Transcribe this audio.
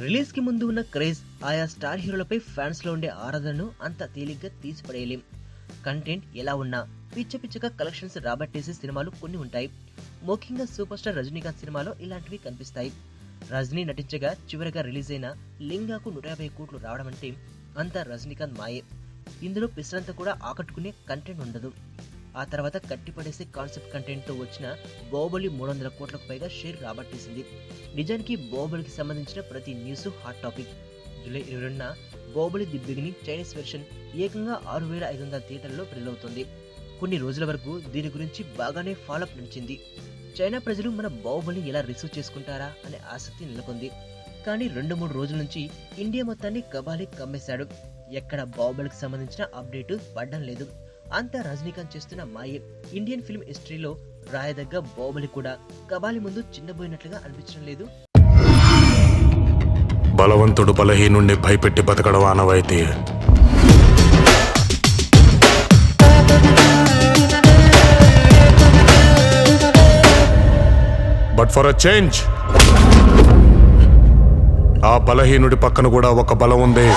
Release కి ముందు ఉన్న క్రేజ్ ఆయా స్టార్ హీరోలపై ఫ్యాన్స్ లో ఉండే ఆరాధనను అంత తేలిగ్గా తీసిపడేయలేం. కంటెంట్ ఎలా ఉన్నా పిచ్చ పిచ్చగా కలెక్షన్స్ రాబట్టేసే సినిమాలు కొన్ని ఉంటాయి. ముఖ్యంగా సూపర్ స్టార్ రజనీకాంత్ సినిమాలో ఇలాంటివి కనిపిస్తాయి. రజనీ నటించగా చివరిగా రిలీజ్ అయిన లింగాకు 150 కోట్లు రావడం అంటే అంతా రజనీకాంత్ మాయే. ఇందులో పిసరంతా కూడా ఆకట్టుకునే కంటెంట్ ఉండదు. ఆ తర్వాత కట్టిపడేసే కాన్సెప్ట్ కంటెంట్ తో వచ్చిన బాహుబలి 300 కోట్లకు పైగా షేర్ రాబట్టేసింది. నిజానికి బాహుబలికి సంబంధించిన ప్రతి న్యూస్ హాట్ టాపిక్. జూలై 22న Baahubali the beginning Chinese version ఏకంగా 6500 థియేటర్లలో విడుదలవుతుంది. కొన్ని రోజుల వరకు దీని గురించి బాగానే ఫాలోఅప్ నడిచింది. చైనా ప్రజలు మన బాహుబలి ఎలా రిసీవ్ చేసుకుంటారా అనే ఆసక్తి నెలకొంది. కానీ 2-3 రోజుల నుంచి ఇండియా మొత్తాన్ని కబాలి కమ్మేశాడు. ఎక్కడ బాహుబలికి సంబంధించిన అప్డేట్ పడ్డం లేదు. అంతా రజనీకాంత్ చేస్తున్న మాయే. ఇండియన్ ఫిల్మ్ హిస్టరీలో రాయదగ్గ బాహుబలి కూడా కబాలి ముందు చిన్నబోయినట్లుగా అనిపించడం లేదు. బలవంతుడు బలహీనుణ్ణి భయపెట్టి బతకడం ఆనవాయితీ. బట్ ఫర్ అ చేంజ్ ఆ బలహీనుడి పక్కన కూడా ఒక బలం ఉంది.